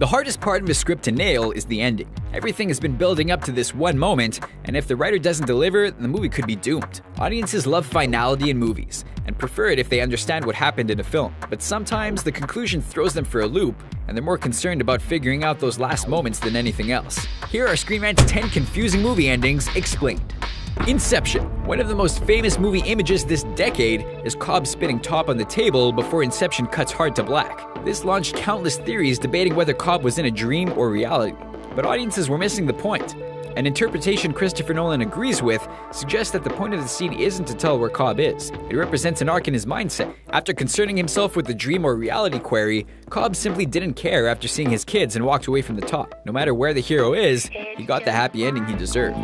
The hardest part of a script to nail is the ending. Everything has been building up to this one moment, and if the writer doesn't deliver, the movie could be doomed. Audiences love finality in movies, and prefer it if they understand what happened in a film. But sometimes the conclusion throws them for a loop, and they're more concerned about figuring out those last moments than anything else. Here are Screen Rant's 10 confusing movie endings explained. Inception. One of the most famous movie images this decade is Cobb spitting top on the table before Inception cuts hard to black. This launched countless theories debating whether Cobb was in a dream or reality. But audiences were missing the point. An interpretation Christopher Nolan agrees with suggests that the point of the scene isn't to tell where Cobb is. It represents an arc in his mindset. After concerning himself with the dream or reality query, Cobb simply didn't care after seeing his kids and walked away from the top. No matter where the hero is, he got the happy ending he deserved.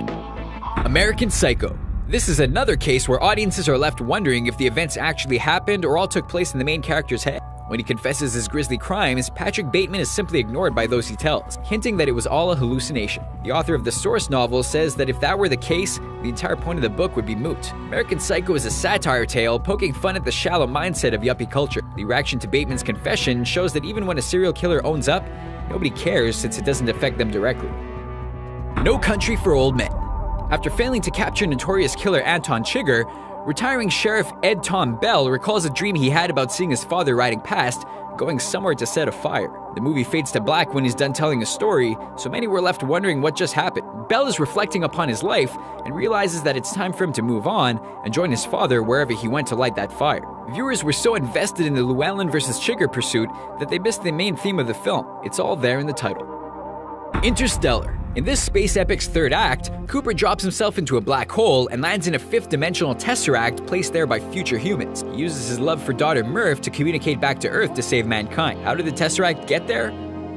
American Psycho. This is another case where audiences are left wondering if the events actually happened or all took place in the main character's head. When he confesses his grisly crimes, Patrick Bateman is simply ignored by those he tells, hinting that it was all a hallucination. The author of the source novel says that if that were the case, the entire point of the book would be moot. American Psycho is a satire tale poking fun at the shallow mindset of yuppie culture. The reaction to Bateman's confession shows that even when a serial killer owns up, nobody cares since it doesn't affect them directly. No Country for Old Men. After failing to capture notorious killer Anton Chigurh, retiring Sheriff Ed Tom Bell recalls a dream he had about seeing his father riding past, going somewhere to set a fire. The movie fades to black when he's done telling a story, so many were left wondering what just happened. Bell is reflecting upon his life and realizes that it's time for him to move on and join his father wherever he went to light that fire. Viewers were so invested in the Llewellyn versus Chigurh pursuit that they missed the main theme of the film. It's all there in the title. Interstellar. In this space epic's third act, Cooper drops himself into a black hole and lands in a fifth-dimensional tesseract placed there by future humans. He uses his love for daughter Murph to communicate back to Earth to save mankind. How did the tesseract get there?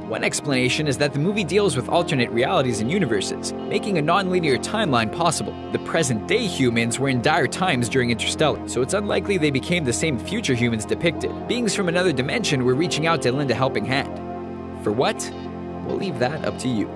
One explanation is that the movie deals with alternate realities and universes, making a non-linear timeline possible. The present-day humans were in dire times during Interstellar, so it's unlikely they became the same future humans depicted. Beings from another dimension were reaching out to lend a helping hand. For what? We'll leave that up to you.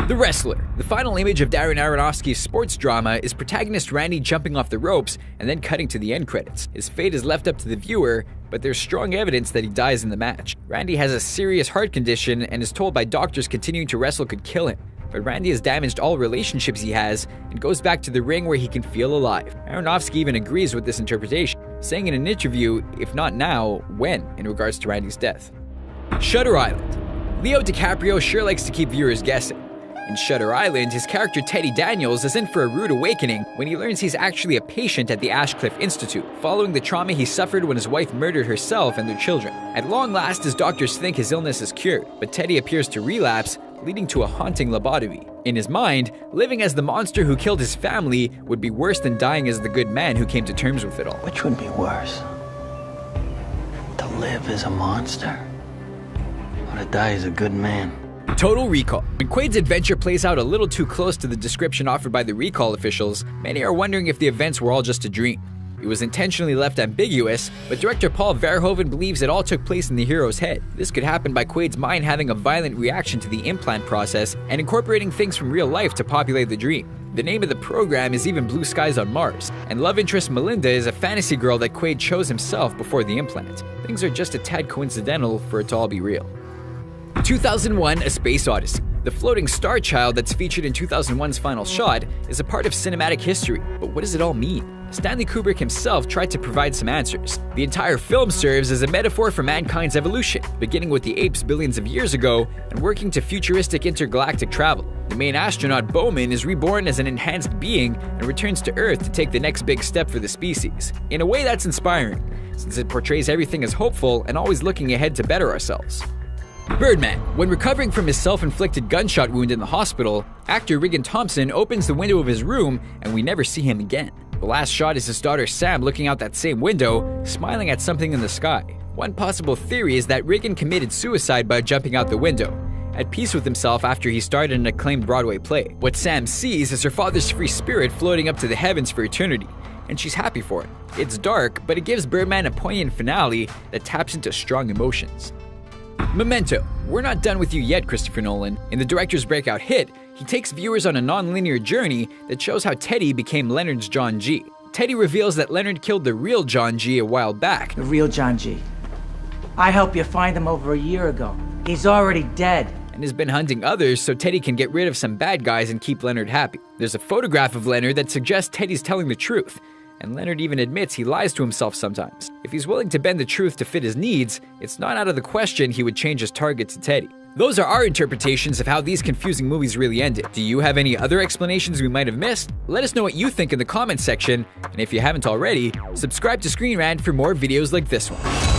The Wrestler. The final image of Darren Aronofsky's sports drama is protagonist Randy jumping off the ropes and then cutting to the end credits. His fate is left up to the viewer, but there's strong evidence that he dies in the match. Randy has a serious heart condition and is told by doctors continuing to wrestle could kill him. But Randy has damaged all relationships he has and goes back to the ring where he can feel alive. Aronofsky even agrees with this interpretation, saying in an interview, if not now, when, in regards to Randy's death. Shutter Island. Leo DiCaprio sure likes to keep viewers guessing. In Shutter Island, his character Teddy Daniels is in for a rude awakening when he learns he's actually a patient at the Ashcliffe Institute, following the trauma he suffered when his wife murdered herself and their children. At long last, his doctors think his illness is cured, but Teddy appears to relapse, leading to a haunting lobotomy. In his mind, living as the monster who killed his family would be worse than dying as the good man who came to terms with it all. Which would be worse? To live as a monster? Or to die as a good man? Total Recall. When Quaid's adventure plays out a little too close to the description offered by the recall officials, many are wondering if the events were all just a dream. It was intentionally left ambiguous, but director Paul Verhoeven believes it all took place in the hero's head. This could happen by Quaid's mind having a violent reaction to the implant process and incorporating things from real life to populate the dream. The name of the program is even Blue Skies on Mars, and love interest Melinda is a fantasy girl that Quaid chose himself before the implant. Things are just a tad coincidental for it to all be real. 2001: A Space Odyssey. The floating star child that's featured in 2001's final shot is a part of cinematic history, but what does it all mean? Stanley Kubrick himself tried to provide some answers. The entire film serves as a metaphor for mankind's evolution, beginning with the apes billions of years ago and working to futuristic intergalactic travel. The main astronaut, Bowman, is reborn as an enhanced being and returns to Earth to take the next big step for the species. In a way, that's inspiring, since it portrays everything as hopeful and always looking ahead to better ourselves. Birdman. When recovering from his self-inflicted gunshot wound in the hospital, actor Regan Thompson opens the window of his room and we never see him again. The last shot is his daughter Sam looking out that same window, smiling at something in the sky. One possible theory is that Regan committed suicide by jumping out the window, at peace with himself after he starred in an acclaimed Broadway play. What Sam sees is her father's free spirit floating up to the heavens for eternity, and she's happy for it. It's dark, but it gives Birdman a poignant finale that taps into strong emotions. Memento. We're not done with you yet, Christopher Nolan. In the director's breakout hit, he takes viewers on a non-linear journey that shows how Teddy became Leonard's John G. Teddy reveals that Leonard killed the real John G a while back. The real John G. I helped you find him over a year ago. He's already dead. And has been hunting others so Teddy can get rid of some bad guys and keep Leonard happy. There's a photograph of Leonard that suggests Teddy's telling the truth, and Leonard even admits he lies to himself sometimes. If he's willing to bend the truth to fit his needs, it's not out of the question he would change his target to Teddy. Those are our interpretations of how these confusing movies really ended. Do you have any other explanations we might have missed? Let us know what you think in the comments section, and if you haven't already, subscribe to Screen Rant for more videos like this one.